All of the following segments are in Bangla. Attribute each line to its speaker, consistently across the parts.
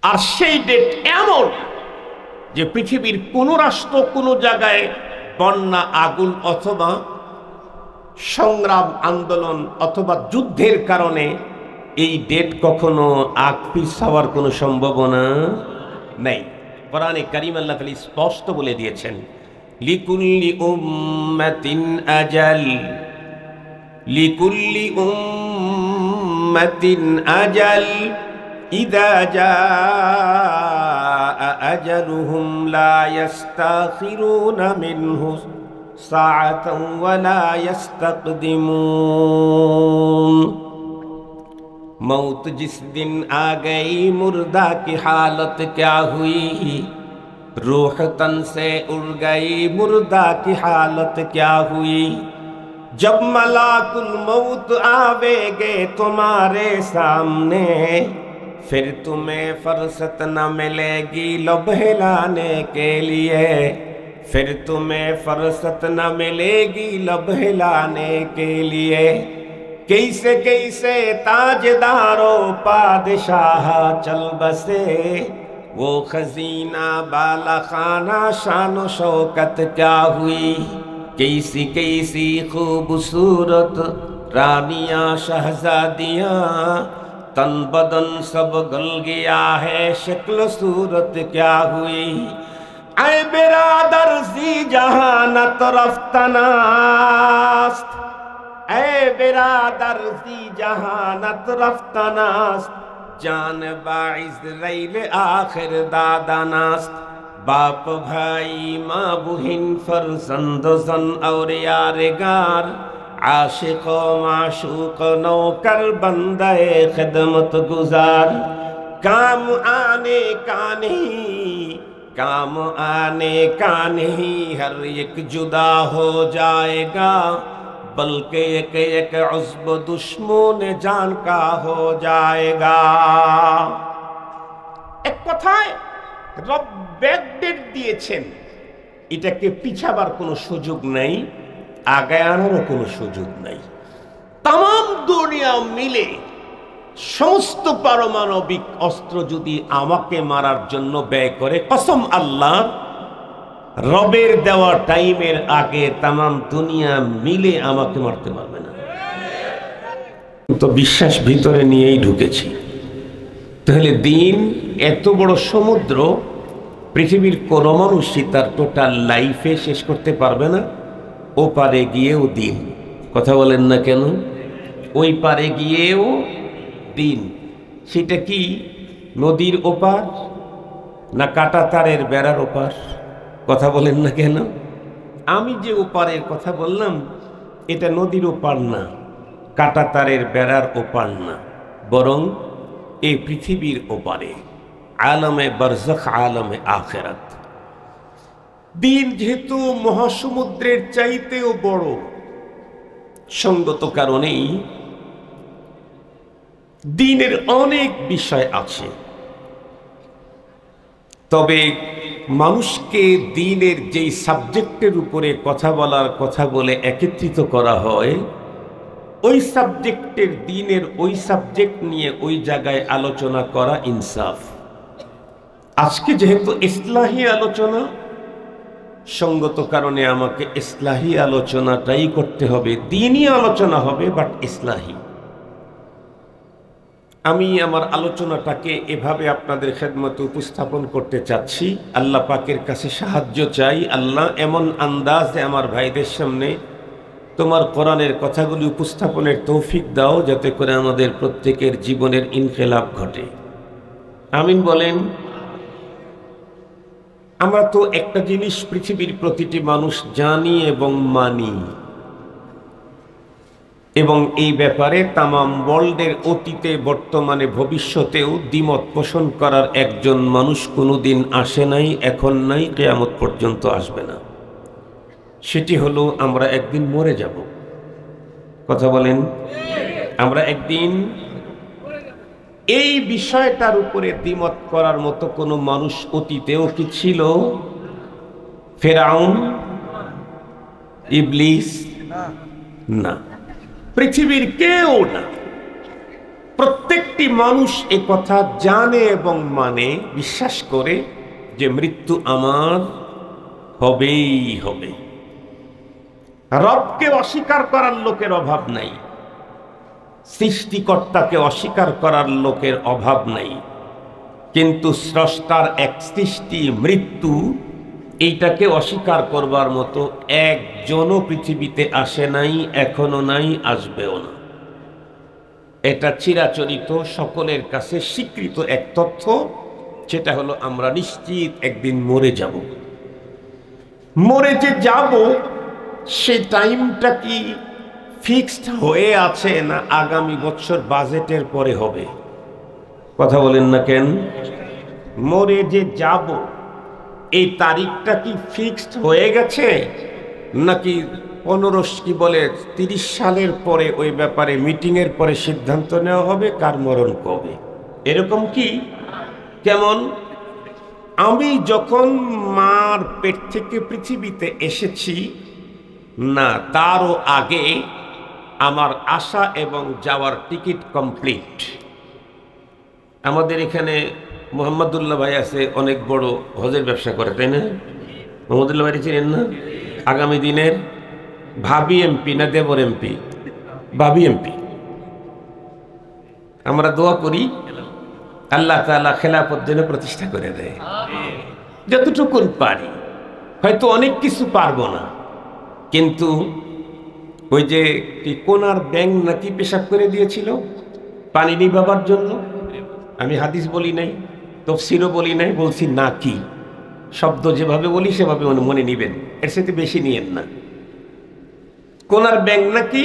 Speaker 1: আর সেই ডেট এমন যে পৃথিবীর কোন রাষ্ট্র কোন জায়গায় বন্যা, আগুন অথবা সংগ্রাম, আন্দোলন অথবা যুদ্ধের কারণে এই ডেট কখনো আগ পিছ হওয়ার কোনো সম্ভাবনা নেই। কোরআনে কারীম আল্লাহ তাআলা স্পষ্ট বলে দিয়েছেন, লিকুল্লি উম্মাতিন আজাল, লিকুল্লি উম্মাতিন আজাল, ইযা জাআ আজালুহুম লা ইস্তাখিরুনা মিনহু সাআতান ওয়া লা ইস্তাকদিমুন। मौत जिस दिन आ गई मुर्दा की हालत क्या हुई, रूह तन से उड़ गई मुर्दा की हालत क्या हुई। जब मलाकुल मौत आवेगे तुम्हारे सामने, फिर तुम्हें फुर्सत न मिलेगी लब हिलाने के लिए, फिर तुम्हें फुर्सत न मिलेगी लब हिलाने के लिए। कैसे कैसे ताजदारों पादशाह चल बसे, वो खजीना बाला खाना शानो शौकत क्या हुई। कैसी कैसी खूबसूरत रानियां शहजादियां, तन बदन सब गल गया है शक्ल सूरत क्या हुई। ऐ बिरादर सी जहानत रफ्तनास्त, ऐ बिरादर सी जहानत रफ्तनास्त, जान बाइज़राइल आखिर दादानास्त। बाप भाई माँ बुहिन फर्जंद जन और यारगार, आशिक माशूक नौकर बंदे खिदमत गुजार। काम आने का नहीं, काम आने का नहीं, हर एक जुदा हो जाएगा, बल्कि एक एक उज़्ब दुश्मन जान का हो जाएगा। एक কথায় রব ব্যাকডেট দিয়েছেন, এটাকে পিছাবার কোনো সুযোগ নাই, আগায় আনারও কোনো সুযোগ নাই। তাম দুনিয়া মিলে সমস্ত পারমাণবিক অস্ত্র যদি আমাকে মারার জন্য ব্যয় করে, কসম আল্লাহ, রবের দেওয়া টাইমের আগে তাম দুনিয়া মিলে আমাকে মারতে পারবে না। তো বিশ্বাস ভিতরে নিয়েই ঢুকেছি। তাহলে দিন এত বড় সমুদ্র, পৃথিবীর কোন মানুষই তার টোটাল লাইফে শেষ করতে পারবে না। ও পারে গিয়েও দিন, কথা বলেন না কেন? ওই পারে গিয়েও দিন। সেটা কি নদীর ওপার না কাটা তারের বেড়ার ওপার? কথা বলেন না কেন? আমি যে ওপারের কথা বললাম, এটা নদীর ওপার না, কাটা তারের বেড়ার ওপার না, বরং এই পৃথিবীর ওপারে, আলমে বারজাখ, আলমে আখিরাত। দিন যেহেতু মহাসমুদ্রের চাইতেও বড়, সঙ্গত কারণেই দিনের অনেক বিষয় আছে। তবে মানুষকে দিনের যেই সাবজেক্টের উপরে কথা বলার কথা বলে একত্রিত করা হয়, ওই সাবজেক্টের, দিনের ওই সাবজেক্ট নিয়ে ওই জায়গায় আলোচনা করা ইনসাফ। আজকে যেহেতু ইসলাহি আলোচনা, সঙ্গত কারণে আমাকে ইসলাহি আলোচনাটাই করতে হবে। দিনই আলোচনা হবে, বাট ইসলাহি। আমি আমার আলোচনাটাকে এভাবে আপনাদের খেদমতে উপস্থাপন করতে চাচ্ছি। আল্লাহ পাকের কাছে সাহায্য চাই। আল্লাহ এমন আন্দাজে আমার ভাইদের সামনে তোমার কোরআনের কথাগুলি উপস্থাপনের তৌফিক দাও, যাতে করে আমাদের প্রত্যেকের জীবনের ইনকিলাব ঘটে। আমিন বলেন। আমরা তো একটা জিনিস পৃথিবীর প্রতিটি মানুষ জানি এবং মানি, এবং এই ব্যাপারে তামাম ওয়ার্ল্ডের অতীতে, বর্তমানে, ভবিষ্যতেও দ্বিমত পোষণ করার একজন মানুষ কোনোদিন আসে নাই, এখন নাই, কিয়ামত পর্যন্ত আসবে না। সেটি হলো আমরা একদিন মরে যাব। কথা বলেন, আমরা একদিন। এই বিষয়টার উপরে দ্বিমত করার মতো কোনো মানুষ অতীতেও কি ছিল? ফেরাউন, ইবলিস? না, পৃথিবীর কেউ না। প্রত্যেকটি মানুষ এ কথা জানে এবং মানে, বিশ্বাস করে যে মৃত্যু আমার হবেই হবে। রবকে অস্বীকার করার লোকের অভাব নাই, সৃষ্টিকর্তাকে অস্বীকার করার লোকের অভাব নাই, কিন্তু স্রষ্টার এক সৃষ্টি মৃত্যু, এইটাকে অস্বীকার করবার মতো একজনও পৃথিবীতে আসে নাই, এখনো নাই, আসবেও না। এটা চিরাচরিত সকলের কাছে স্বীকৃত এক তথ্য, সেটা হলো আমরা নিশ্চিত একদিন মরে যাব। মরে যে যাব সে টাইমটা কি ফিক্সড হয়ে আছে, না আগামী বছর বাজেটের পরে হবে? কথা বলেন না কেন? মরে যে যাব এই তারিখটা কি ফিক্সড হয়ে গেছে, নাকি 30 সালের পরে ওই ব্যাপারে মিটিংয়ের পরে সিদ্ধান্ত নেওয়া হবে কার মরণ কবে? এরকম কি? কেমন? আমি যখন মার পেট থেকে পৃথিবীতে এসেছি, না তারও আগে আমার আসা এবং যাওয়ার টিকিট কমপ্লিট। আমাদের এখানে মোহাম্মদুল্লাহ ভাই আছে, অনেক বড় হজের ব্যবসা করে, তাই না? মোহাম্মদুল্লাহ ভাই চিনেন না? আগামী দিনের ভাবি এমপি না দেবর এমপি? ভাবি এমপি। আমরা দোয়া করি আল্লাহ তাআলা খেলাফত যেন প্রতিষ্ঠা করে দেয়, যতটুকু পারি। হয়তো অনেক কিছু পারবো না, কিন্তু ওই যে কোনার ব্যাঙ নাকি পেশাব করে দিয়েছিল পানি নিবাবার জন্য, আমি হাদিস বলি নাই, তফসিরও বলি নাই, বলছি নাকি। শব্দ যেভাবে বলি সেভাবে মনে নিবেন, এর সাথে বেশি নিয়েন না। কোনার ব্যাঙ নাকি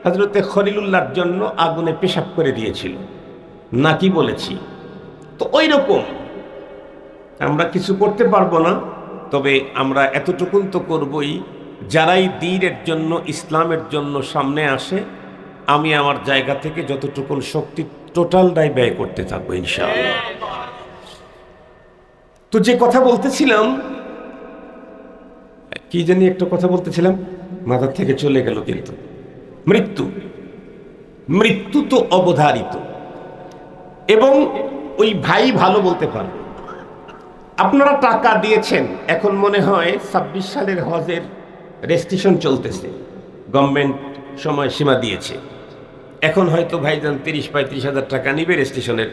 Speaker 1: হযরতে খলিলুল্লাহর জন্য আগুনে পেশাব করে দিয়েছিল, নাকি বলেছি। তো ওই রকম আমরা কিছু করতে পারবো না, তবে আমরা এতটুকুন তো করবই, যারাই দ্বীনের জন্য, ইসলামের জন্য সামনে আসে, আমি আমার জায়গা থেকে যতটুকুন শক্তি টোটালটাই ব্যয় করতে থাকবো ইনশাআল্লাহ। তো যে কথা বলতেছিলাম, কি জানি একটা কথা বলতেছিলাম, মাথার থেকে চলে গেল। কিন্তু মৃত্যু তো অবধারিত, এবং ওই ভাই ভালো বলতে পারবে। আপনারা টাকা দিয়েছেন, এখন মনে হয় 26 সালের হজের রেজিস্ট্রেশন চলতেছে, গভর্নমেন্ট সময়সীমা দিয়েছে। এখন হয়তো ভাইজান 30-35 হাজার টাকা নিবে রেজিস্ট্রেশনের,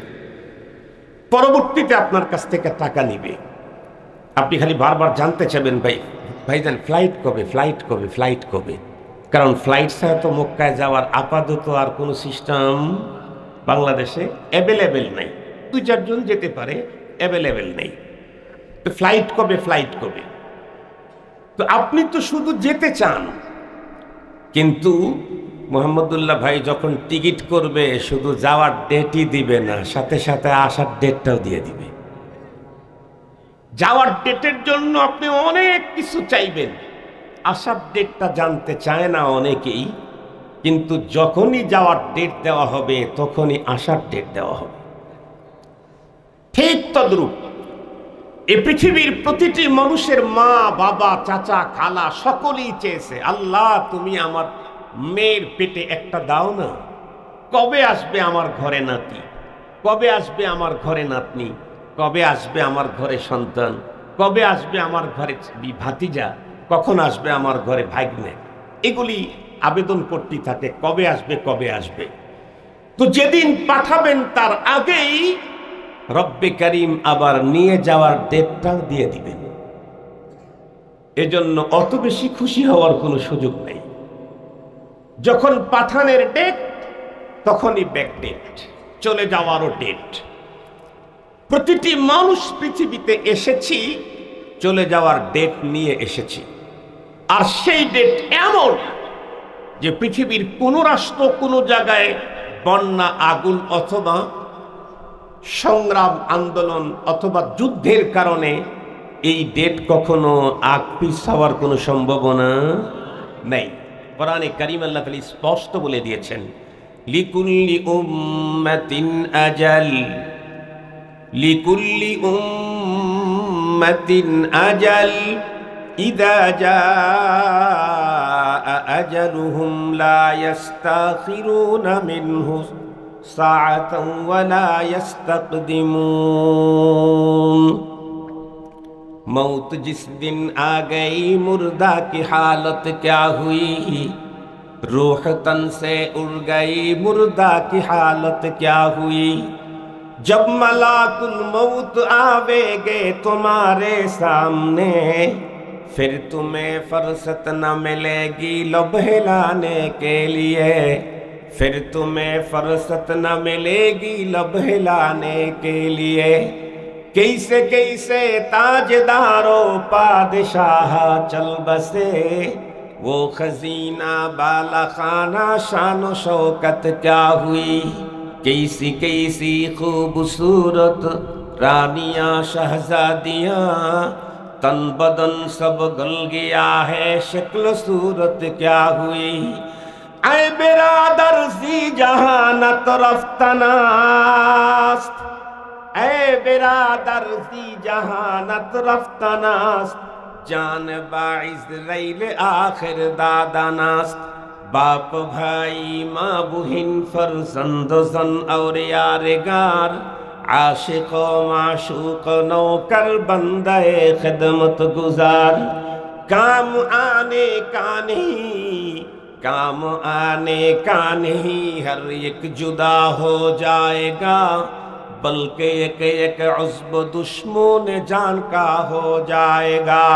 Speaker 1: পরবর্তীতে আপনার কাছ থেকে টাকা নিবে। আপনি খালি বারবার জানতে চাবেন, ভাইজান ফ্লাইট কবে, ফ্লাইট কবে, ফ্লাইট কবে? কারণ ফ্লাইট ছাড়া তো মক্কায় যাওয়ার আপাতত আর কোনো সিস্টেম বাংলাদেশে অ্যাভেলেবেল নেই। 2-4 জন যেতে পারে, অ্যাভেলেবেল নেই। তো ফ্লাইট কবে, ফ্লাইট কবে? তো আপনি তো শুধু যেতে চান, কিন্তু মোহাম্মদুল্লাহ ভাই যখন টিকিট করবে, শুধু যাওয়ার ডেটই দিবে না, সাথে সাথে আসার ডেটটাও দিয়ে দিবে। যাওয়ার ডেটের জন্য আপনি অনেক কিছু চাইবেন, আসার ডেটটা জানতে চায় না অনেকেই, কিন্তু যখনই যাওয়ার ডেট দেওয়া হবে তখনই আসার ডেট দেওয়া হবে। ঠিক তদ্রূপ এই পৃথিবীর প্রতিটি মানুষের মা, বাবা, চাচা, খালা সকলেই চেয়েছে, আল্লাহ তুমি আমার মেয়ের পেটে একটা দাও না, কবে আসবে আমার ঘরে নাতি, কবে আসবে আমার ঘরে নাতনি, কবে আসবে আমার ঘরে সন্তান, কবে আসবে আমার ঘরে ভাতিজা, কখন আসবে আমার ঘরে ভাগ্নে। এগুলি আবেদন করতে থাকে, কবে আসবে, কবে আসবে। তো যেদিন পাঠাবেন তার আগেই রব্বে কারিম আবার নিয়ে যাওয়ার ডেটটাও দিয়ে দিবেন। এজন্য অত বেশি খুশি হওয়ার কোনো সুযোগ নেই। যখন পাঠানের ডেট, তখনই ব্যাক ডেট, চলে যাওয়ারও ডেট। প্রতিটি মানুষ পৃথিবীতে এসেছি চলে যাওয়ার ডেট নিয়ে এসেছি, আর সেই ডেট এমন যে পৃথিবীর কোনো রাষ্ট্র, কোনো জায়গায় বন্যা, আগুন অথবা সংগ্রাম, আন্দোলন অথবা যুদ্ধের কারণে এই ডেট কখনো আগ পিছ হওয়ার কোনো সম্ভাবনা নেই। কোরআনে কারীম আল্লাহ তাআলা স্পষ্ট বলে দিয়েছেন, লিকুল্লি উম্মাতিন আজাল, লিকুল্লি উম্মাতিন আজাল, ইযা জাআ আজালুহুম লা ইস্তাখিরুনা মিনহু साअतन वला यस्तक़दिमून। मौत जिस दिन आ गई मुर्दा की हालत क्या हुई, रूह तन से उड़ गई मुर्दा की हालत क्या हुई। जब मलाकुल मौत आवेगे तुम्हारे सामने, फिर तुम्हें फुर्सत न मिलेगी लब हिलाने के लिए, फिर तुम्हें फुर्सत न मिलेगी लब हिलाने के लिए। कैसे कैसे ताजदारों पादशाह चल बसे, वो खजीना बाला खाना शान शौकत क्या हुई। कैसी कैसी खूबसूरत रानियां शहजादियां, तन बदन सब गल गया है शक्ल सूरत क्या हुई। ऐ बिरादर सी जहानत रफ्तनास्त, ऐ बिरादर सी जहानत रफ्तनास्त, जान बाइज़राइल आखिर दादानास्त। बाप भाई माँ बुहिन फरजंद जन और यारगार, आशिक माशूक नौकर बंदे खिदमत गुजार। काम आने का नहीं, काम आने का नहीं, हर एक जुदा हो जाएगा, बल्कि एक एक उज़्ब दुश्मन जान का हो जाएगा।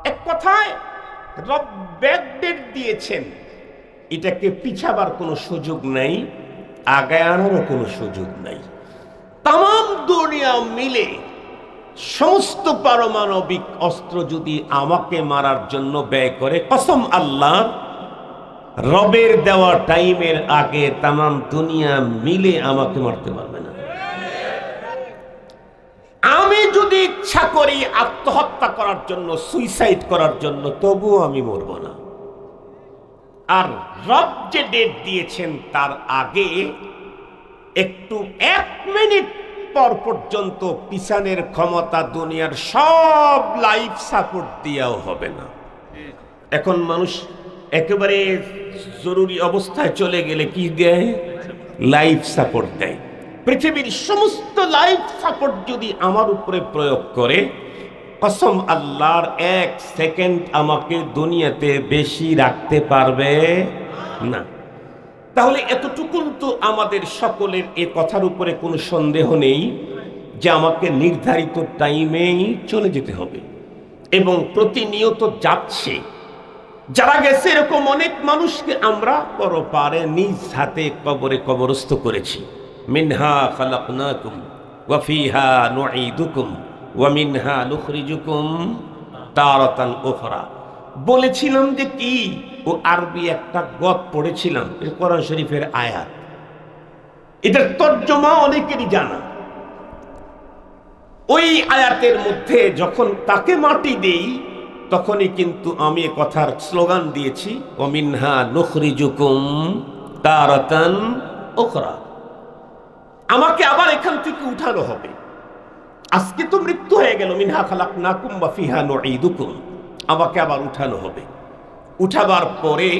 Speaker 1: एक কথায় রব ব্যাকডেট দিয়েছেন, এটাকে পিছাবার কোনো সুযোগ নাই, আগায় আনারও কোনো সুযোগ নাই। তাম দুনিয়া মিলে সমস্ত পারমাণবিক অস্ত্র যদি আমাকে মারার জন্য ব্যয় করে, কসম আল্লাহ, রবের দেওয়া টাইমের আগে তাম দুনিয়া মিলে আমাকে মারতে পারবে না। আমি যদি ইচ্ছা করি আত্মহত্যা করার জন্য, সুইসাইড করার জন্য, তবুও আমি মরব না। আর রব যে ডেট দিয়েছেন তার আগে একটু 1 মিনিট পর পর্যন্ত পিছানের ক্ষমতা দুনিয়ার সব লাইফ সাপোর্ট দিয়েও হবে না। এখন মানুষ একেবারে জরুরি অবস্থায় চলে গেলে কি দেয়? লাইফ সাপোর্ট দেয়। পৃথিবীর সমস্ত লাইফ সাপোর্ট যদি আমার উপরে প্রয়োগ করে, কসম আল্লাহর 1 সেকেন্ড আমাকে দুনিয়াতে বেশি রাখতে পারবে না। তাহলে এতটুকুন তো আমাদের সকলের এ কথার উপরে কোনো সন্দেহ নেই যে আমাকে নির্ধারিত টাইমেই চলে যেতে হবে, এবং প্রতিনিয়ত যাচ্ছে। যারা গেছে এরকম অনেক মানুষকে আমরা পরপারে নিজ হাতে কবরে কবরস্থ করেছি। মিনহা খালাকনাকুম ওয়া ফিহা নুঈদুকুম ওয়া মিনহা নুখরিজুকুম তারাতান উখরা। বলেছিলাম যে কি, ও আরবি একটা গদ পড়েছিলাম, কোরআন শরীফের আয়াত, এটার তর্জমা অনেকেরই জানা। ওই আয়াতের মধ্যে যখন তাকে মাটি দেই, তখনই কিন্তু আমি এ কথার স্লোগান দিয়েছি, ওয়া মিনহা নুখরিজুকুম তারাতান উখরা। আমাকে আবার এখান থেকে উঠানো হবে। আজকে তো মৃত্যু হয়ে গেল, মিনহা খালাকনাকুম ওয়া ফিহা নুঈদুকুম, আমাকে আবার উঠানো হবে। উঠাবার পরে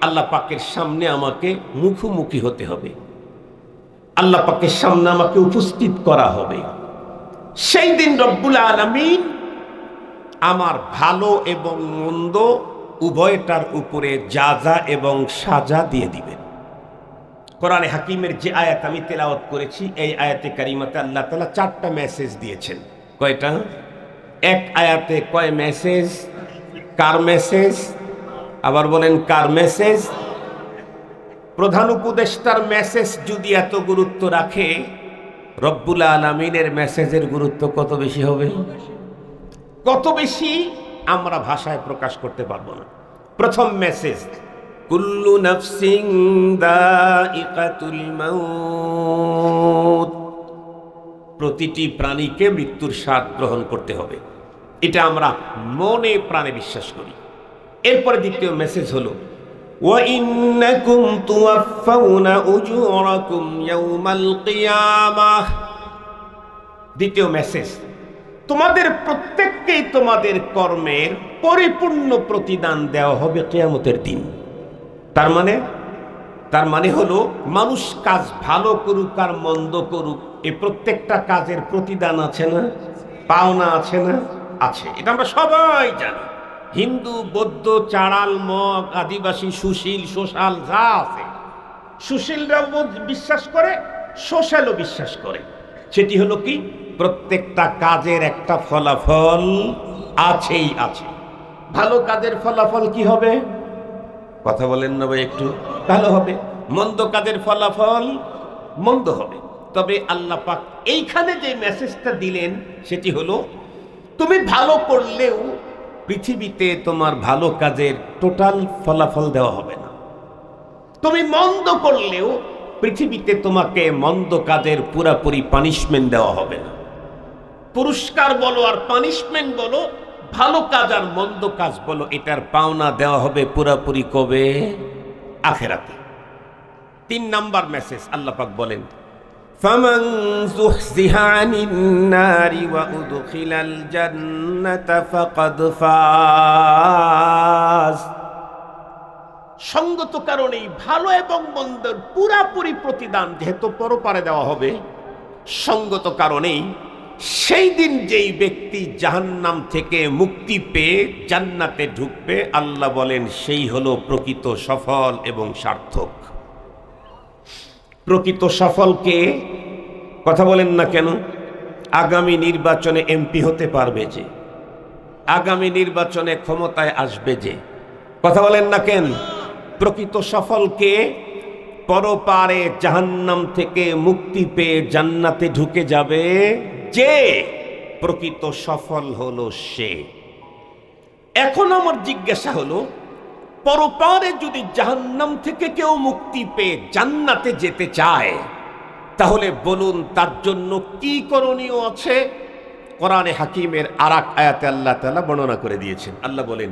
Speaker 1: আল্লাহ পাকের সামনে আমাকে মুখোমুখি হতে হবে, আল্লাহ পাকের সামনে আমাকে উপস্থিত করা হবে। সেই দিন রব্বুল আলামিন আমার ভালো এবং মন্দ উভয়টার উপরে যাজা এবং সাজা দিয়ে দিবেন। কোরআনে হাকিমের যে আয়াত আমি তেলাওয়াত করেছি, এই আয়াতে কারিমাতে আল্লাহ তাআলা 4টা মেসেজ দিয়েছেন। কয়টা? এক আয়াতে কয় মেসেজ? কার মেসেজ? আবার বলেন কার মেসেজ? প্রধান উপদেষ্টার মেসেজ যদি এত গুরুত্ব রাখে, রব্বুল আলামিনের মেসেজের গুরুত্ব কত বেশি হবে? কত বেশি আমরা ভাষায় প্রকাশ করতে পারবো না। প্রথম মেসেজ, কুল্লু নাফসিন দাইকাতুল মাউত, প্রতিটি প্রাণীকে মৃত্যুর স্বাদ গ্রহণ করতে হবে, এটা আমরা মনে প্রাণে বিশ্বাস করি। এরপরে দ্বিতীয় মেসেজ হলো, ওয়া ইন্নাকুম তুওয়াফাউনা উজুরাকুম ইয়াওমাল কিয়ামাহ। দ্বিতীয় মেসেজ, তোমাদের প্রত্যেককেই তোমাদের কর্মের পরিপূর্ণ প্রতিদান দেওয়া হবে কিয়ামতের দিন। তার মানে তার মানে হলো মানুষ কাজ ভালো করুক আর মন্দ করুক, এই প্রত্যেকটা কাজের প্রতিদান আছে না, পাওনা আছে না? আছে। এটা আমরা সবাই জানি। হিন্দু, বৌদ্ধ, চাড়াল, মগ, আদিবাসী, সুশীল, সোশ্যাল যা আছে, সুশীলরাও বিশ্বাস করে, সোশ্যালও বিশ্বাস করে। সেটি হলো কি, প্রত্যেকটা কাজের একটা ফলাফল আছেই আছে। ভালো কাজের ফলাফল কি হবে? কথা বলেন না ভাই একটু? ভালো হবে। মন্দ কাজের ফলাফল মন্দ হবে। তবে আল্লাহ পাক এইখানে যে মেসেজটা দিলেন সেটি হলো, তুমি ভালো করলেও পৃথিবীতে তোমার ভালো কাজের টোটাল ফলাফল দেওয়া হবে না। তুমি মন্দ করলেও পৃথিবীতে তোমাকে মন্দ কাজের পুরাপুরি পানিশমেন্ট দেওয়া হবে না। পুরস্কার বলো আর পানিশমেন্ট বলো, ভালো কাজ আর মন্দ কাজ বলো, এটার পাওনা দেওয়া হবে পুরাপুরি কবে? আখিরাতে। 3 নাম্বার মেসেজ আল্লাহ পাক বলেন, ফামান যুহজিহা আনিন নারি ওয়া উদখিলাল জান্নাতা ফাকাদ ফাজ। সঙ্গত কারণেই ভালো এবং মন্দের পুরাপুরি প্রতিদান যেহেতু পরপারে দেওয়া হবে, সঙ্গত কারণেই সেই দিন যেই ব্যক্তি জাহান্নাম থেকে মুক্তি পেয়ে জান্নাতে ঢুকবে, আল্লাহ বলেন সেই হলো প্রকৃত সফল এবং সার্থক। প্রকৃত সফলকে কথা বলেন না কেন? আগামী নির্বাচনে এমপি হতে পারবে যে, আগামী নির্বাচনে ক্ষমতায় আসবে যে, কথা বলেন না কেন? প্রকৃত সফলকে পরপারে জাহান্নাম থেকে মুক্তি পেয়ে জান্নাতে ঢুকে যাবে যে প্রকৃত সফল হলো সে। এখন আমার জিজ্ঞাসা হলো, পরপারে যদি জাহান্নাম থেকে কেউ মুক্তি পেয়ে জান্নাতে যেতে চায়, তাহলে বলুন তার জন্য কি করণীয় আছে? কোরআনে হাকিমের আরেক আয়াতে আল্লাহ তাআলা বর্ণনা করে দিয়েছেন। আল্লাহ বলেন,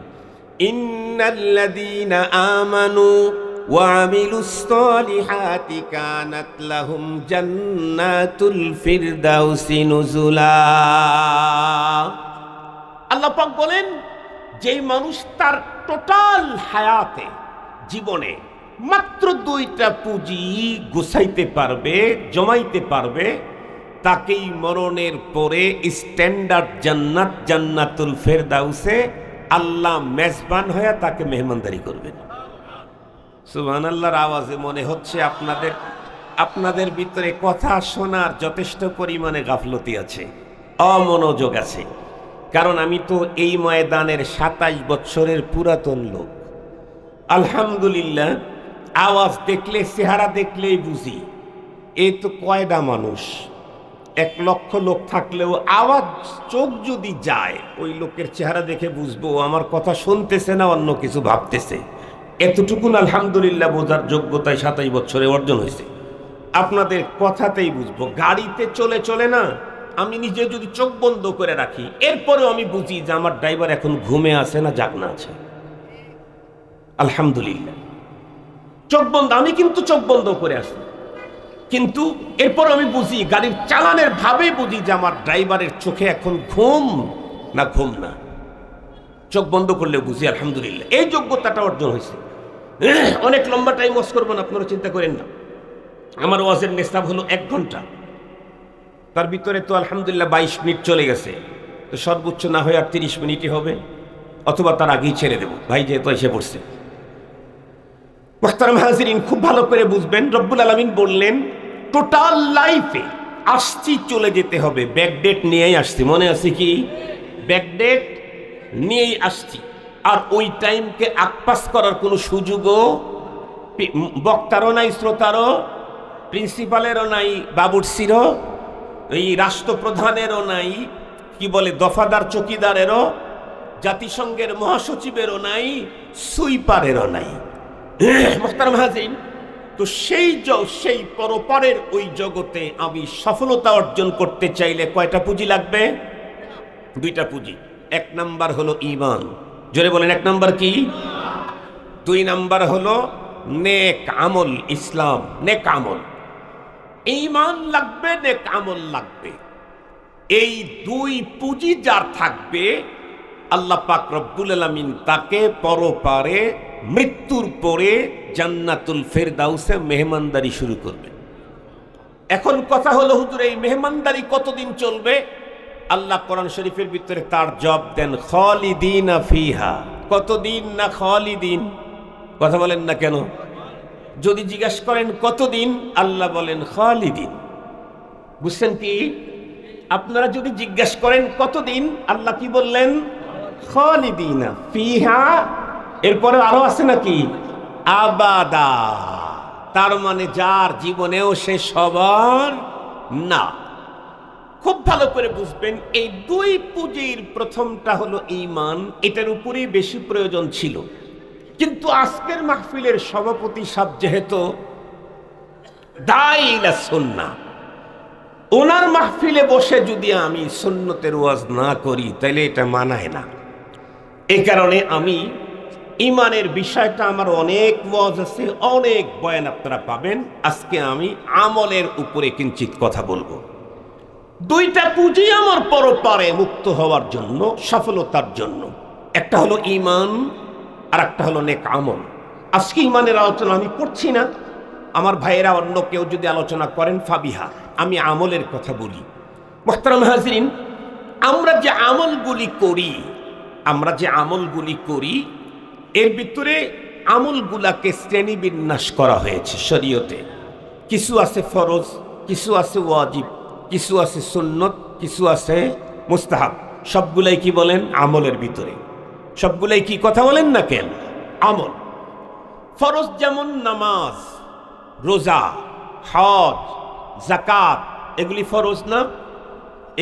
Speaker 1: ইন্নাল্লাযীনা আমানু ওয়া আমিলুস সালিহাতি কানাত লাহুম জান্নাতুল ফিরদাউসি নুজুলা। আল্লাহ পাক বলেন, যেই মানুষ তার টোটাল হায়াতে, জীবনে মাত্র 2টা পুঁজি গুছাইতে পারবে, জমাইতে পারবে, তাকেই মরণের পরে স্ট্যান্ডার্ড জান্নাত, জান্নাতুল ফেরদাউসে আল্লাহ মেজবান হয়ে তাকে মেহমানদারি করবেন। সুবহানাল্লাহর আওয়াজে মনে হচ্ছে আপনাদের ভিতরে কথা শোনার যথেষ্ট পরিমাণে গাফলতি আছে, অমনোযোগ আছে। কারণ আমি তো এই ময়দানের 27 বছরের পুরাতন লোক। আলহামদুলিল্লাহ, আওয়াজ দেখলে, চেহারা দেখলেই বুঝি এই তো কয়টা মানুষ। 1 লক্ষ লোক থাকলেও আওয়াজ, চোখ যদি যায়, ওই লোকের চেহারা দেখে বুঝবো আমার কথা শুনতেছে না অন্য কিছু ভাবতেছে। এতটুকুন আলহামদুলিল্লাহ বোঝার যোগ্যতায় 27 বছরে অর্জন হয়েছে। আপনাদের কথাতেই বুঝবো। গাড়িতে চলে চলে না, আমি নিজে যদি চোখ বন্ধ করে রাখি, এরপরেও আমি বুঝি যে আমার ড্রাইভার এখন ঘুমে আছে না জাগনা আছে। আলহামদুলিল্লাহ, চোখ বন্ধ, আমি কিন্তু চোখ বন্ধ করে আছি, কিন্তু এরপর আমি বুঝি, গাড়ির চালানের ভাবে বুঝি যে আমার ড্রাইভারের চোখে এখন ঘুম না ঘুম না। চোখ বন্ধ করলে বুঝি। আলহামদুলিল্লাহ, এই যোগ্যতাটা অর্জন হয়েছে। অনেক লম্বা টাইম ওয়াজ করবো না, আপনারা চিন্তা করেন না। আমার ওয়াজের নিসাব হলো 1 ঘন্টা, তার ভিতরে তো আলহামদুলিল্লাহ 22 মিনিট চলে গেছে। তো সর্বোচ্চ না হয় আর 30 মিনিটই হবে, অথবা তার আগেই ছেড়ে দেব, ভাই যেহেতু এসে পড়ছে। মুহতারাম হাজিরিন, খুব ভালো করে বুঝবেন, রব্বুল আলামিন বললেন টোটাল লাইফে আসছি, চলে যেতে হবে, ব্যাকডেট নিয়েই আসছি। মনে আছে কি? ব্যাকডেট নিয়েই আসছি। আর ওই টাইমকে আকপাস করার কোনো সুযোগও বক্তারও নাই, শ্রোতারও, প্রিন্সিপালেরও নাই, বাবুর্চিরও, এই রাষ্ট্রপ্রধানেরও নাই, কি বলে দফাদার চকিদারেরও, জাতিসংঘের মহাসচিবেরও নাই, সুইপারেরও নাই। মুহতারাম হাজিরিন, তো সেই পরপারের ওই জগতে আমি সফলতা অর্জন করতে চাইলে কয়টা পুঁজি লাগবে? 2টা পুঁজি। 1 নাম্বার হলো ঈমান। জোরে বলেন, 1 নাম্বার কি? 2 নাম্বার হলো নেক আমল, ইসলাম, নেক আমল। ঈমান লাগবে, নেক আমল লাগবে। এই 2 পুঁজি যার থাকবে, আল্লাহ পাক রব্বুল আলামিন তাকে পরপারে মৃত্যুর পরে জান্নাতুল ফেরদাউসে মেহমানদারি শুরু করবে। এখন কথা হলো হুজুর এই মেহমানদারি কতদিন চলবে? আল্লাহ কোরআন শরীফের ভিতরে তার জবাব দেন খালিদিনা ফিহা। কতদিন? না খালিদিন। কথা বলেন না কেন? যদি জিজ্ঞাসা করেন কতদিন, আল্লাহ বলেন খালিদিন। বুঝছেন কি? আপনারা যদি জিজ্ঞাসা করেন কতদিন, আল্লাহ কি বললেন? খালিদিনা ফিহা। এরপরে আরো আছে নাকি? আবাদা। তার মানে যার জীবনেও শেষ হবার না। খুব ভালো করে বুঝবেন, এই দুই পুঁজির প্রথমটা হলো ঈমান, এটার উপরেই বেশি প্রয়োজন ছিল। কিন্তু আজকের মাহফিলের সভাপতি সাহেব যেহেতু দাঈ ইলা সুন্নাহ, ওনার মাহফিলে বসে যদি আমি সুন্নতের ওয়াজ না করি তাহলে এটা মানায় না। এই কারণে আমি ঈমানের বিষয়টা, আমার অনেক ওয়াজ আছে, অনেক বয়ান আপনারা পাবেন। আজকে আমি আমলের উপরে কিঞ্চিত কথা বলবো। দুইটা পুঁজি আমার পরপারে মুক্ত হওয়ার জন্য, সফলতার জন্য। একটা হলো ঈমান আর একটা হলো নেক আমল। আজকে ঈমানের আলোচনা আমি করছি না, আমার ভাইয়েরা অন্য কেউ যদি আলোচনা করেন ফাবিহা। আমি আমলের কথা বলি। মুহতারাম হাজিরিন, আমরা যে আমলগুলি করি এর ভিতরে আমলগুলাকে শ্রেণীবিন্যাস করা হয়েছে শরীয়তে। কিছু আছে ফরজ, কিছু আছে ওয়াজিব, কিছু আছে সুন্নত, কিছু আছে মুস্তাহাব। সবগুলাই কি বলেন? আমলের ভিতরে। সবগুলাই কি? কথা বলেন না কেন? আমল। ফরজ যেমন নামাজ, রোজা, হজ, যাকাত, এগুলি ফরজ না?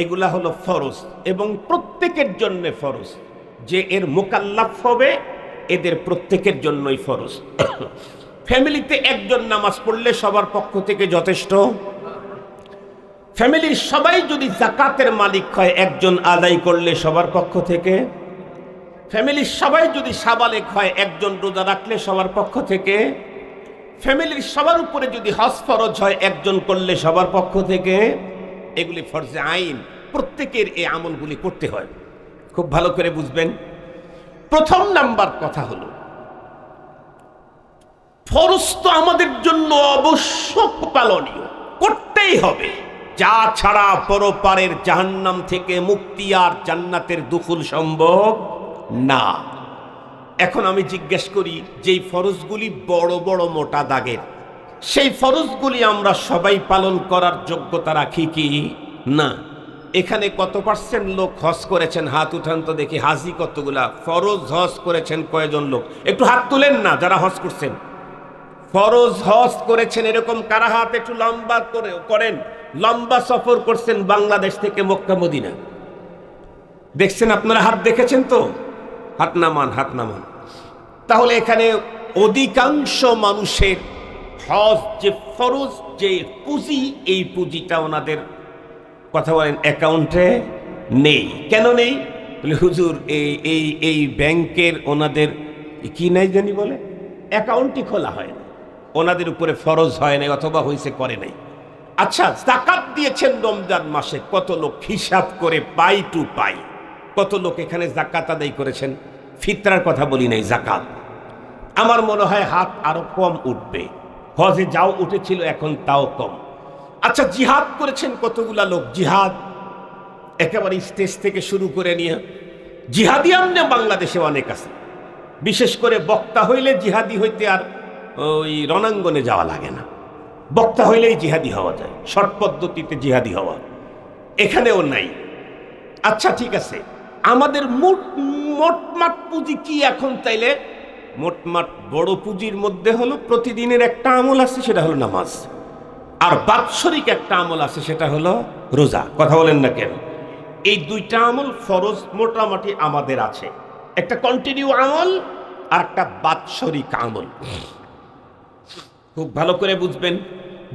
Speaker 1: এগুলা হলো ফরজ এবং প্রত্যেকের জন্য ফরজ। যে এর মুকাল্লাফ হবে এদের প্রত্যেকের জন্যই ফরজ। ফ্যামিলিতে একজন নামাজ পড়লে সবার পক্ষ থেকে যথেষ্ট। ফ্যামিলির সবাই যদি যাকাতের মালিক হয়, একজন আদায় করলে সবার পক্ষ থেকে। ফ্যামিলির সবাই যদি সাবালেক হয়, একজন রোজা রাখলে সবার পক্ষ থেকে। ফ্যামিলির সবার উপরে যদি হজ ফরজ হয়, একজন করলে সবার পক্ষ থেকে। এগুলি ফরজে আইন, প্রত্যেকের এই আমলগুলি করতে হয়। খুব ভালো করে বুঝবেন। প্রথম নাম্বার কথা হলো, ফরজ তো আমাদের জন্য অবশ্যক পালনীয়, করতেই হবে। যা ছাড়া পরপারের জাহান্নাম থেকে মুক্তি আর জান্নাতের দুখুল সম্ভব না। এখন আমি জিজ্ঞেস করি, যেই ফরজগুলি বড় বড় মোটা দাগের, সেই ফরজগুলি আমরা সবাই পালন করার যোগ্যতা রাখি কি না? এখানে কত পার্সেন্ট লোক হজ করেছেন? হাত উঠান তো দেখি। হাজি কতগুলা? ফরজ হজ করেছেন কয়জন লোক? একটু হাত তুলেন না যারা হজ করছেন। ফরজ হজ করেছেন এরকম কারা হাত একটু লম্বা করে করেন? লম্বা সফর করছেন বাংলাদেশ থেকে মক্কা মদিনা, দেখছেন আপনারা? হাত দেখেছেন তো? হাত নামান, হাত নামান। তাহলে এখানে অধিকাংশ মানুষের হজ যে ফরজ, যে পুঁজি, এই পুঁজিটা ওনাদের, কথা বলেন, অ্যাকাউন্টে নেই। কেন নেই? বলে হুজুর এই ব্যাংকের ওনাদের কি নাই জানি বলে, অ্যাকাউন্টই খোলা হয় না, ওনাদের উপরে ফরজ হয় নাই, অথবা হয়েছে করে নাই। আচ্ছা, যাকাত দিয়েছেন রমজান মাসে, কত লোক হিসাব করে পাই টু পাই কত লোক এখানে যাকাত আদায় করেছেন? ফিতরার কথা বলি নাই, যাকাত। আমার মনে হয় হাত আরো কম উঠবে। হজে যাও উঠেছিল, এখন তাও কম। আচ্ছা, জিহাদ করেছেন কতগুলা লোক? জিহাদ একেবারে স্টেজ থেকে শুরু করে নিয়ে জিহাদিয়ান বাংলাদেশে অনেক আছে। বিশেষ করে বক্তা হইলে জিহাদি হইতে আর ওই রণাঙ্গনে যাওয়া লাগে না, বক্তা হইলেই জিহাদি হওয়া যায়, শর্ট পদ্ধতিতে জিহাদি হওয়া এখানেও নাই। আচ্ছা ঠিক আছে, আমাদের মোটমাট পুঁজি কি এখন? তাইলে মোটমাট বড় পুঁজির মধ্যে হলো প্রতিদিনের একটা আমল আছে, সেটা হলো নামাজ, আর বাৎসরিক একটা আমল আছে, সেটা হলো রোজা। কথা বলেন না কেন? এই দুইটা আমল ফরজ মোটামুটি আমাদের আছে, একটা কন্টিনিউ আমল আর একটা বাৎসরিক আমল। খুব ভালো করে বুঝবেন,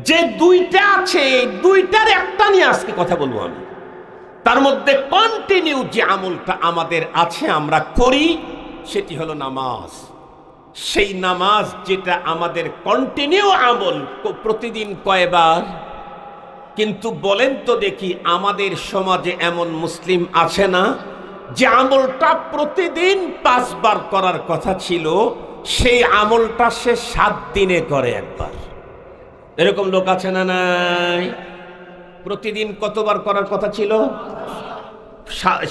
Speaker 1: যে দুইটা আছে, দুইটার একটা নিয়ে আজকে কথা বলবো আমি। তার মধ্যে কন্টিনিউ যে আমলটা আমাদের আছে, আমরা করি, সেটি হলো নামাজ। সেই নামাজ যেটা আমাদের কন্টিনিউ আমল, প্রতিদিন কয়বার? কিন্তু বলেন তো দেখি, আমাদের সমাজে এমন মুসলিম আছে না যে আমলটা প্রতিদিন 5 বার করার কথা ছিল, সেই আমলটা সে 7 দিনে করে একবার। এরকম লোক আছে না নাই? প্রতিদিন কতবার করার কথা ছিল?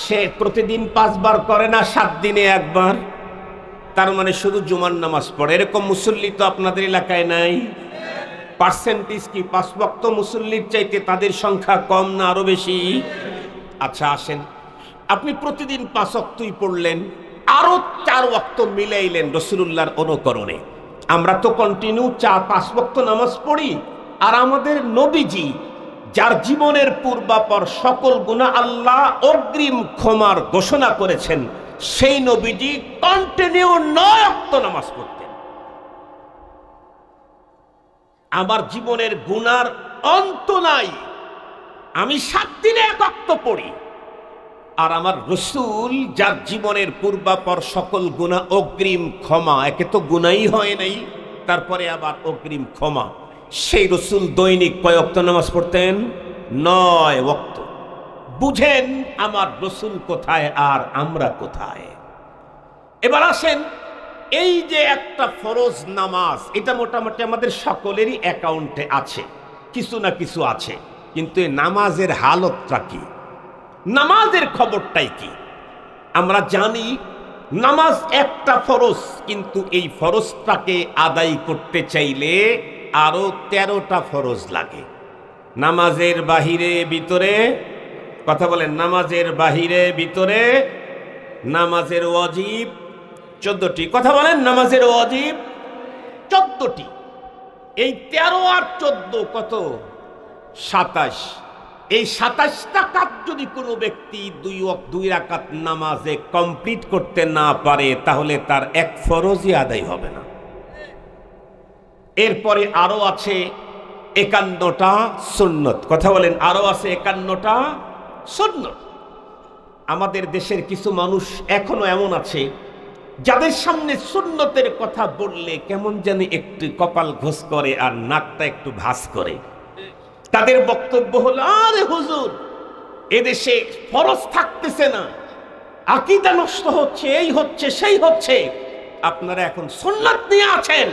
Speaker 1: সে প্রতিদিন 5 বার করে না, 7 দিনে একবার। তার মানে শুধু জুমার নামাজ পড়ে। এরকম মুসল্লি তো আপনাদের এলাকায় নাই? পার্সেন্টেজ কি 5 ওয়াক্ত মুসল্লির চাইতে তাদের সংখ্যা কম না আরো বেশি? আচ্ছা আসেন, আপনি প্রতিদিন 5 ওয়াক্তই পড়লেন, আরো 4 ওয়াক্ত মিলাইলেন রাসূলুল্লাহর অনুকরণে। আমরা তো কন্টিনিউ 4-5 ওয়াক্ত নামাজ পড়ি, আর আমাদের নবীজি যার জীবনের পূর্বাপর সকল গুনাহ আল্লাহ অগ্রিম ক্ষমার ঘোষণা করেছেন, সেই নবীজি কন্টিনিউ 9 ওয়াক্ত নামাজ পড়তেন। আমার জীবনের গুনার অন্ত নাই, আমি 7 দিনে 1 ওয়াক্ত পড়ি, আর আমার রাসূল যার জীবনের পূর্বাপর সকল গুনাহ অগ্রিম ক্ষমা, একে তো গুনাহই হয় নাই, তারপরে আবার অগ্রিম ক্ষমা, সেই রাসূল দৈনিক কয় ওয়াক্ত নামাজ পড়তেন? 9 ওয়াক্ত। বুঝেন আমার রাসূল কোথায় আর আমরা কোথায়। এবার আসেন, এই যে একটা ফরজ নামাজ, এটা মোটামুটি আমাদের সকলেরই অ্যাকাউন্টে আছে, কিছু না কিছু আছে, কিন্তু এই নামাজের হালতটা কি, নামাজের খবরটাই কি? আমরা জানি নামাজ একটা ফরজ, কিন্তু এই ফরজটাকে আদায় করতে চাইলে আরো 13টা ফরজ লাগে। নামাজের বাহিরে ভিতরে, কথা বলেন, নামাজের বাহিরে ভিতরে নামাজের ওয়াজিব 14টি, কথা বলেন, নামাজের ওয়াজিব 14টি। এই 13 আর 14 কত? 27। এই 27টা কাজ যদি কোনো ব্যক্তি 2 রাকাত নামাজে কমপ্লিট করতে না পারে, তাহলে তার এক ফরজই আদায় হবে না। এরপরে আরো আছে 51টা সুন্নত, কথা বলেন, আরো আছে 51টা সুন্নত। আমাদের দেশের কিছু মানুষ এখনো এমন আছে যাদের সামনে সুন্নতের কথা বললে কেমন জানি একটু কপাল ঘোষ করে আর নাকটা একটু ভাঁজ করে। তাদের বক্তব্য হলো, আরে হুজুর, এদেশে ফরজ থাকতেছে না, আকীদা নষ্ট হচ্ছে, এই হচ্ছে সেই হচ্ছে, আপনারা এখন সুন্নাত নিয়ে আছেন।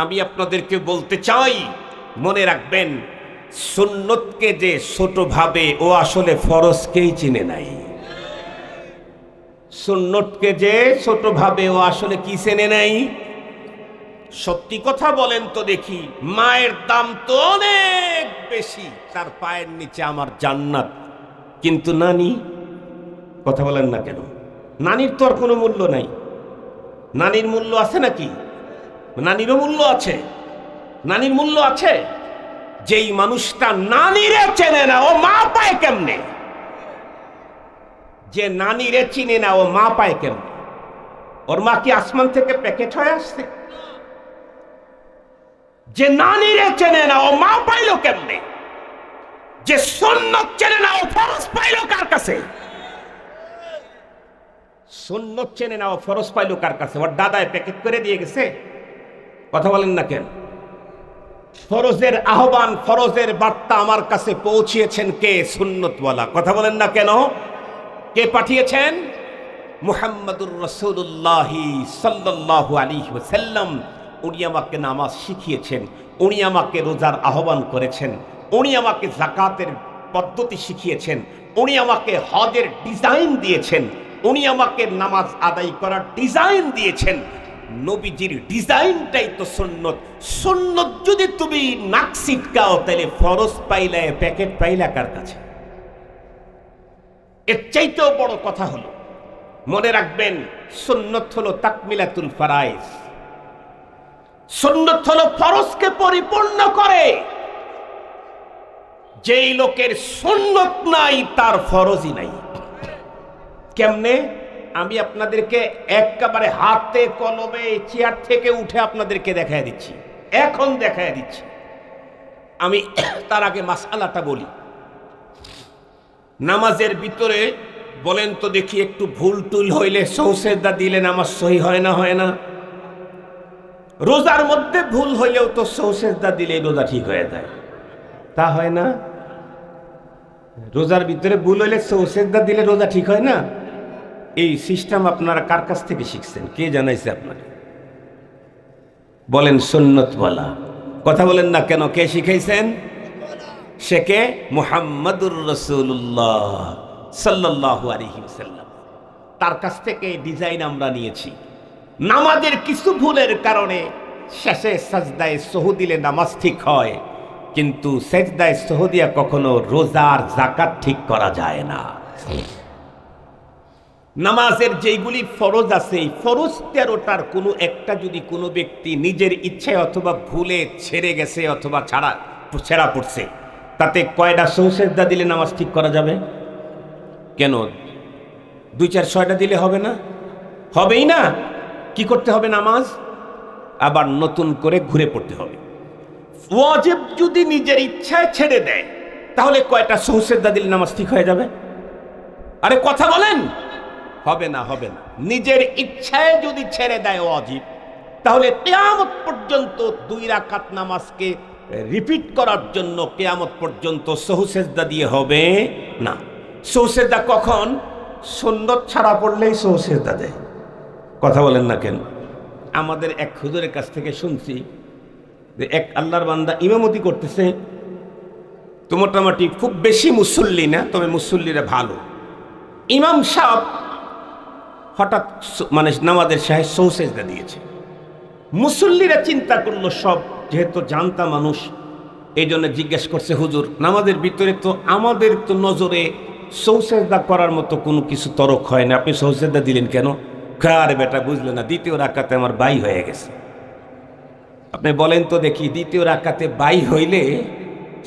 Speaker 1: আমি আপনাদেরকে বলতে চাই, মনে রাখবেন, সুন্নতকে যে ছোট ভাবে, ও আসলে ফরজকেই চিনে নাই। সুন্নতকে যে ছোট ভাবে, ও আসলে কি চেনে নাই? সত্যি কথা বলেন তো দেখি, মায়ের দাম তো অনেক বেশি, তার পায়ের নিচে আমার জান্নাত, কিন্তু নানি, কথা বলেন না কেন? নানির তো আর কোনো মূল্য নাই। নানির মূল্য আছে নাকি? নানিরও মূল্য আছে, নানির মূল্য আছে। যেই মানুষটা নানিরে চেনে না, ও মা পায় কেমনে? যে নানিরে চিনে না, ও মা পায় কেমনে? ওর মা কি আসমান থেকে প্যাকেট হয়ে আসছে? যে নানিরে চেনে না, ও মা পাইলো কেমনে? যে সুন্নত চেনে না, ও ফরজ পাইলো কার কাছে? সুন্নত চেনে না, ও ফরজ পাইলো কার কাছে? ওর দাদায় প্যাকেট করে দিয়ে গেছে? কথা বলেন না কেন? ফরজের আহ্বান, ফরজের বার্তা আমার কাছে পৌঁছিয়েছেন কে? সুন্নতওয়ালা। কথা বলেন না কেন? কে পাঠিয়েছেন? মুহাম্মাদুর রাসূলুল্লাহ সাল্লাল্লাহু আলাইহি ওয়াসাল্লাম। উনি আমাকে নামাজ শিখিয়েছেন, উনি আমাকে রোজার আহ্বান করেছেন, উনি আমাকে যাকাতের পদ্ধতি শিখিয়েছেন, উনি আমাকে হজের ডিজাইন দিয়েছেন, উনি আমাকে নামাজ আদায় করার ডিজাইন দিয়েছেন। নবীজির ডিজাইনটাই তো সুন্নত। সুন্নত যদি তুমি নাক ছিটকাও, তাহলে ফরজ পাইলা, প্যাকেট পাইলা কার কাছে? এর চাইতেও বড় কথা হলো, মনে রাখবেন, সুন্নত হলো তাকমিলাতুল ফারাইজ। সুন্নত হলো ফরজকে পরিপূর্ণ করে। যেই লোকের সুন্নত নাই, তার ফরজই নাই। কেমনে? আমি আপনাদেরকে একেবারে হাতে কলমে চেয়ার থেকে উঠে আপনাদেরকে দেখায় দিচ্ছি, এখন দেখায় দিচ্ছি। আমি তার আগে মাসআলাটা বলি। নামাজের ভিতরে বলেন তো দেখি, একটু ভুল টুল হইলে সৌসেদা দিলে নামাজ সহি হয় না? হয় না? রোজার মধ্যে ভুল হইলেও তো সৌসেদা দিলে রোজা ঠিক হয়ে যায়, তা হয় না? রোজার ভিতরে ভুল হইলে সৌসেদা দিলে রোজা ঠিক হয় না? এই সিস্টেম আপনারা কার কাছ থেকে শিখছেন? কে জানাইছে আপনাকে? বলেন সুন্নতওয়ালা। কথা বলেন না কেন? কে শিখাইছেন? সে কে? মুহাম্মাদুর রাসূলুল্লাহ সাল্লাল্লাহু আলাইহি ওয়াসাল্লাম। তার কাছ থেকে ডিজাইন আমরা নিয়েছি। নামাজের কিছু ভুলের কারণে শেষে সাজদায়ে সহু দিলে নামাজ ঠিক হয়, কিন্তু সাজদায়ে সহু দিয়া কখনো রোজার যাকাত ঠিক করা যায় না। নামাজের যেইগুলি ফরজ আছে, এই ফরজ 13টার কোনো একটা যদি কোনো ব্যক্তি নিজের ইচ্ছায় অথবা ভুলে ছেড়ে গেছে অথবা ছেঁড়া পড়ছে, তাতে কয়টা সহু-সেজদা দিলে নামাজ ঠিক করা যাবে? কেন 2-4-6টা দিলে হবে না? হবেই না। কি করতে হবে? নামাজ আবার নতুন করে ঘুরে পড়তে হবে। ওয়াজিব যদি নিজের ইচ্ছায় ছেড়ে দেয়, তাহলে কয়টা সহু-সেজদা দিলে নামাজ ঠিক হয়ে যাবে? আরে কথা বলেন। হবে না, হবে না। নিজের ইচ্ছায় যদি ছেড়ে দেয় ওয়াজিব, তাহলে কিয়ামত পর্যন্ত 2 রাকাত নামাজকে রিপিট করার জন্য কিয়ামত পর্যন্ত সহু-সেজদা দিয়ে হবে না। সহু-সেজদা কখন? সুন্নত ছাড়া পড়লেই সহু-সেজদা দেয়। কথা বলেন না কেন? আমাদের এক হুজুরের কাছ থেকে শুনছি যে এক আল্লাহর বান্দা ইমামতি করতেছে, তো মোটামুটি খুব বেশি মুসল্লি না, তবে মুসল্লিরা ভালো। ইমাম সাহেব হঠাৎ মানে নামাজের শেষে সহু-সেজদা দিয়েছে। মুসল্লিরা চিন্তা করলো, সব যেহেতু জানতা মানুষ, এই জন্য জিজ্ঞেস করছে, হুজুর নামাজের ভিতরে তো আমাদের তো নজরে সহু-সেজদা করার মতো কোনো কিছু তরক হয় না, আপনি সহু-সেজদা দিলেন কেন? আরে বেটা বুঝলে না, 2য় রাকাতে আমার বাই হয়ে গেছে। আপনি বলেন তো দেখি, 2য় রাকাতে বাই হইলে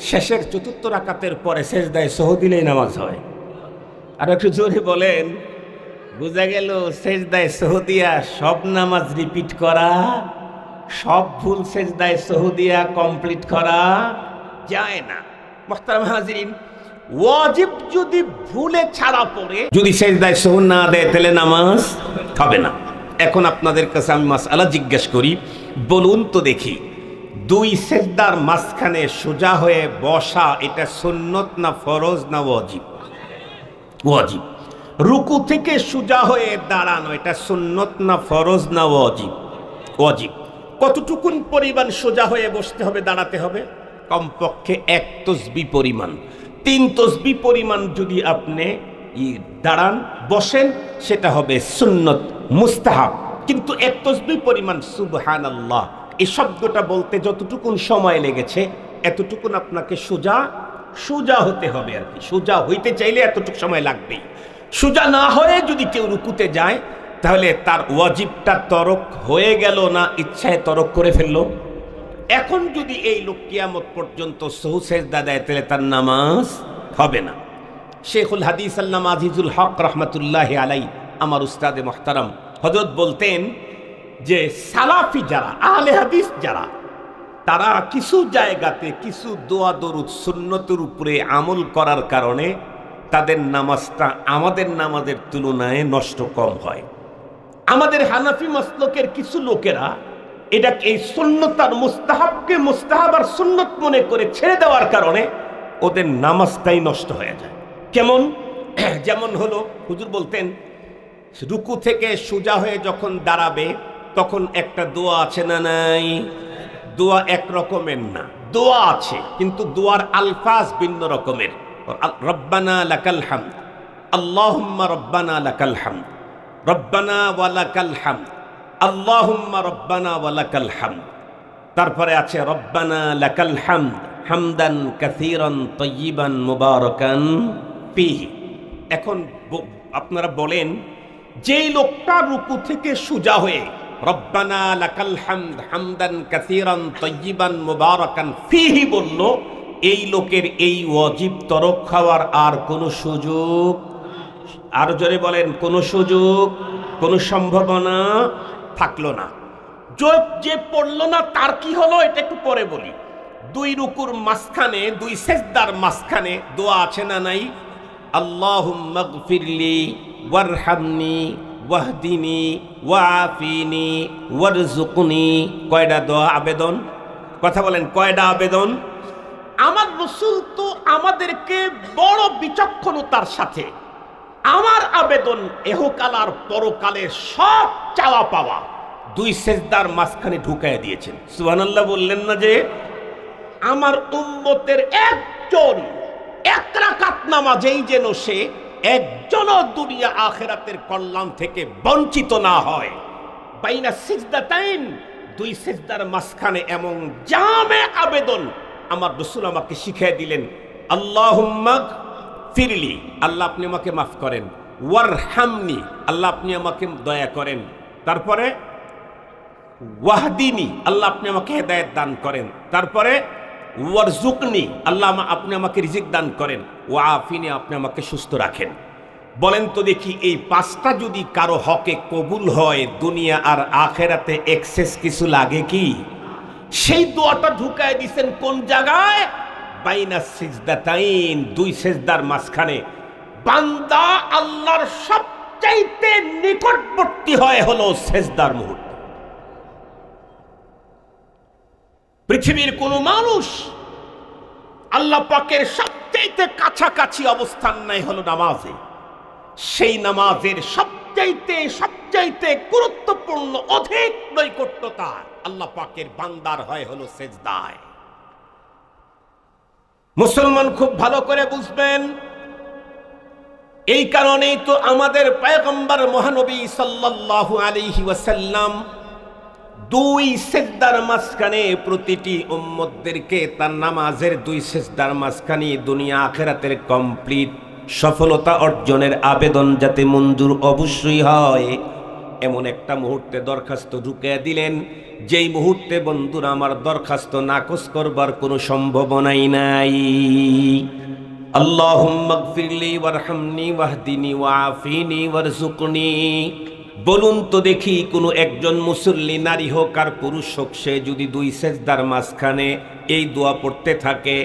Speaker 1: শেষের 4র্থ রাকাতের পরে সেজদায় সহু দিলেই নামাজ হয়? আর একটু জোরে বলেন। বুঝা গেল সেজদায় সহু দিয়া সব নামাজ রিপিট করা, সব ভুল সেজদায় সহু দিয়া কমপ্লিট করা যায় না। মুহতারাম হাজিরিন, ওয়াজিব যদি ভুলে ছাড়া পড়ে যদি সেজদায় সহু না দেয়, তাহলে নামাজ হবে না। এখন আপনাদের কাছে আমি মাসআলা জিজ্ঞেস করি, বলুন তো দেখি, 2 সেজদার মাঝখানে সোজা হয়ে বসা এটা সুন্নত না ফরজ না ওয়াজিব? ওয়াজিব। রুকু থেকে সোজা হয়ে দাঁড়ানো এটা সুন্নত না ফরজ না ওয়াজিব? ওয়াজিব। কতটুকুন পরিমাণ সোজা হয়ে বসতে হবে, দাঁড়াতে হবে? কমপক্ষে 1 তসবিহ পরিমাণ। 3 তসবিহ পরিমাণ যদি আপনি দাঁড়ান বসেন, সেটা হবে সুন্নত মুস্তাহাব। কিন্তু 1 তসবিহ পরিমাণ সুবহানাল্লাহ এই শব্দটা বলতে যতটুকুন সময় লেগেছে, এতটুকুন আপনাকে সোজা হতে হবে আর কি। সোজা হইতে চাইলে এতটুকু সময় লাগবেই। সোজা না হয়ে যদি কেউ রুকুতে যায়, তাহলে তার ওয়াজিবটা তরক হয়ে গেল না ইচ্ছায় তরক করে ফেললো? এখন যদি এই লোক কিয়ামত পর্যন্ত সহু-সেজদা দেয়, তাহলে তার নামাজ হবে না। শেখুল হাদিস আল্লামা আজিজুল হক রহমতুল্লাহ আলাই, আমার উস্তাদে মুহতারাম, হযরত বলতেন যে সালাফি যারা, আহলে হাদিস যারা, তারা কিছু জায়গাতে কিছু দোয়া দরুদ সুন্নতের উপরে আমল করার কারণে তাদের নামাজটা আমাদের নামাজের তুলনায় নষ্ট কম হয়। আমাদের হানাফি মাসলকের কিছু লোকেরা এটাকে এই সুন্নত আর মুস্তাহাবকে মুস্তাহাব আর সুন্নত মনে করে ছেড়ে দেওয়ার কারণে ওদের নামাজটাই নষ্ট হয়ে যায়। কেমন? যেমন হলো, হুজুর বলতেন রুকু থেকে সোজা হয়ে যখন দাঁড়াবে, তখন একটা দোয়া আছে না নাই? দোয়া এক রকমের না, দোয়া আছে, কিন্তু দোয়ার আলফাজ ভিন্ন রকমের। রব্বানা লাকাল হামদ, আল্লাহুম্মা রব্বানা লাকাল হামদ, রব্বানা ওয়া লাকাল হামদ, আল্লাহুম্মা রব্বানা ওয়া লাকাল হামদ। তারপরে আছে রব্বানা লাকাল হামদ হামদান কাসীরান তাইয়িবান মুবারাকান ফীহি। এখন আপনারা বলেন, যেই লোকটা রুকু থেকে সোজা হয়ে রব্বানা লাকাল হামদ হামদান কাসীরান তাইয়িবান মুবারাকান ফীহি বলল, এই লোকের এই ওয়াজিব তরক খাওয়ার আর কোনো সুযোগ, আর জোরে বলেন, কোনো সুযোগ, কোনো সম্ভাবনা থাকলো না। যে পড়লো না তার কি হলো, এটা একটু পরে বলি। 2 রুকুর মাঝখানে, 2 সেজদার মাঝখানে দোয়া আছে না নাই? আল্লাহুম্মা গফিরলি ওয়ারহামনি ওয়াহদিনি ওয়াআফিনি ওয়ারযুকনি। কয়টা দোয়া আবেদন? কথা বলেন, কয়টা আবেদন? আমার রাসূল তো আমাদেরকে বড় বিচক্ষণতার সাথে আমার আবেদন এহকাল আর পরকালের সব চাওয়া পাওয়া দুই সেজদার মাঝখানে ঢুকায় দিয়েছেন। সুবহানাল্লাহ বললেন না? যে আমার উম্মতের একজন এক রাকাত নামাজেই যেন সে একজনও দুনিয়া আখিরাতের কল্যাণ থেকে বঞ্চিত না হয়। বাইনা সিজদাতাইন, দুই সিজদার মাঝখানে এমন জামে আবেদন আমার রাসূল আমাকে শিখিয়ে দিলেন। আল্লাহুম্মা ফিরলি, আল্লাহ আপনি আমাকে মাফ করেন। ওয়ারহামনি, আল্লাহ আপনি আমাকে দয়া করেন। তারপরে ওয়াহদিনি, আল্লাহ আপনি আমাকে হেদায়েত দান করেন। তারপরে ওয়ারজুকনি, আল্লাহ আপনি আমাকে রিজিক দান করেন। ওয়াআফিনি, আপনি আমাকে সুস্থ রাখেন। বলেন তো দেখি, এই পাঁচটা যদি কারো হকে কবুল হয়, দুনিয়া আর আখেরাতে এক্সেস কিছু লাগে কি? সেই দোয়াটা ঢুকায় দিছেন কোন জায়গায়? বাইনা সিজদাতাইন, দুই সিজদার মাঝখানে। বান্দা আল্লাহর সবচাইতে নিকটবর্তী হয় হলো সিজদার মুহূর্ত। পৃথিবীর কোন মানুষ আল্লাহ পাকের সবচাইতে কাছাকাছি অবস্থান নাই হলো নামাজে। সেই নামাজের সবচাইতে গুরুত্বপূর্ণ অধিক নৈকট্যতা আল্লাহ পাকের বান্দার হয় হলো সেজদায়। মুসলমান খুব ভালো করে বুঝবেন। এই কারণেই তো আমাদের পয়গম্বর মহানবী সাল্লাল্লাহু আলাইহি ওয়াসাল্লাম দুই সিজদার মাঝখানে প্রতিটি উম্মতদেরকে তার নামাজের দুই সিজদার মাঝখানে দুনিয়া আখিরাতের কমপ্লিট সফলতা অর্জনের আবেদন যাতে মঞ্জুর অবশ্যই হয়, এমন একটা মুহূর্তে দরখাস্ত ঢুকিয়ে দিলেন, যেই মুহূর্তে বন্ধুরা আমার দরখাস্ত নাকচ করবার কোনো সম্ভাবনাই নাই। আল্লাহুম্মা গফিরলি ওয়ারহামনি ওয়াহদিনি ওয়াআফিনি ওয়ারজুকনি। বলুন তো দেখি, কোনো একজন মুসল্লি নারী হোক আর পুরুষ হোক, সে যদি দুই সেজদার মাঝখানে এই দোয়া পড়তে থাকে,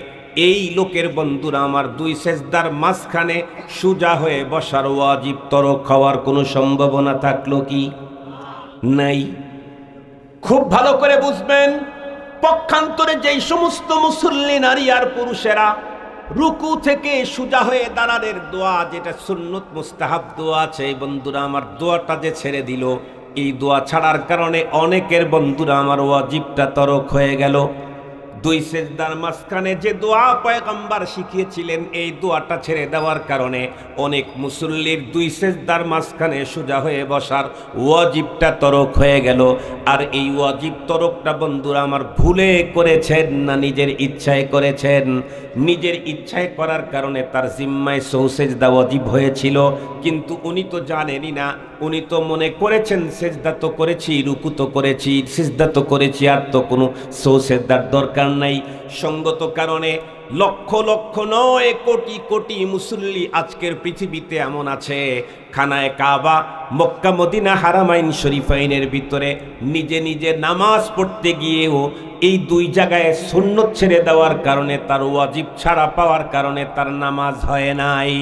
Speaker 1: এই লোকের বন্ধুরা আমার দুই সেজদার মাঝখানে সোজা হয়ে বসার ওয়াজিব তরক খাওয়ার কোনো সম্ভাবনা থাকলো কি? নাই। খুব ভালো করে বুঝবেন। পক্ষান্তরে যেই সমস্ত মুসল্লি নারী আর পুরুষেরা রুকু থেকে সোজা হয়ে দাঁড়ানোর দোয়া, যেটা সুন্নত মুস্তাহাব দোয়া আছে, এই বন্ধুরা আমার দোয়াটা যে ছেড়ে দিল, এই দোয়া ছাড়ার কারণে অনেকের বন্ধুরা আমার ওয়াজিবটা তরক হয়ে গেল। দুই সেজদার মাঝখানে যে দোয়া পয়গম্বর শিখিয়েছিলেন, এই দোয়াটা ছেড়ে দেওয়ার কারণে অনেক মুসল্লির দুই সেজদার মাঝখানে সোজা হয়ে বসার ওয়াজিবটা তরক হয়ে গেল। আর এই ওয়াজিব তরকটা বন্ধুরা আমার ভুলে করেছেন না নিজের ইচ্ছায় করেছেন? নিজের ইচ্ছায় করার কারণে তার জিম্মায় সেজদা ওয়াজিব হয়েছিল, কিন্তু উনি তো জানেনই না। উনি তো মনে করেছেন সেজদা তো করেছি, রুকু তো করেছি, সিজদা তো করেছি, আর তো কোনো সেজদার দরকার নাই। সঙ্গত কারণে লক্ষ লক্ষ নয় কোটি কোটি মুসল্লি আজকের পৃথিবীতে এমন আছে, খানায় কাবা মক্কা মদিনা হারামাইন শরীফাইনের ভিতরে নিজে নিজে নামাজ পড়তে গিয়েও এই দুই জায়গায় সুন্নত ছেড়ে দেওয়ার কারণে, তার ওয়াজিব ছাড়া পাওয়ার কারণে তার নামাজ হয় নাই।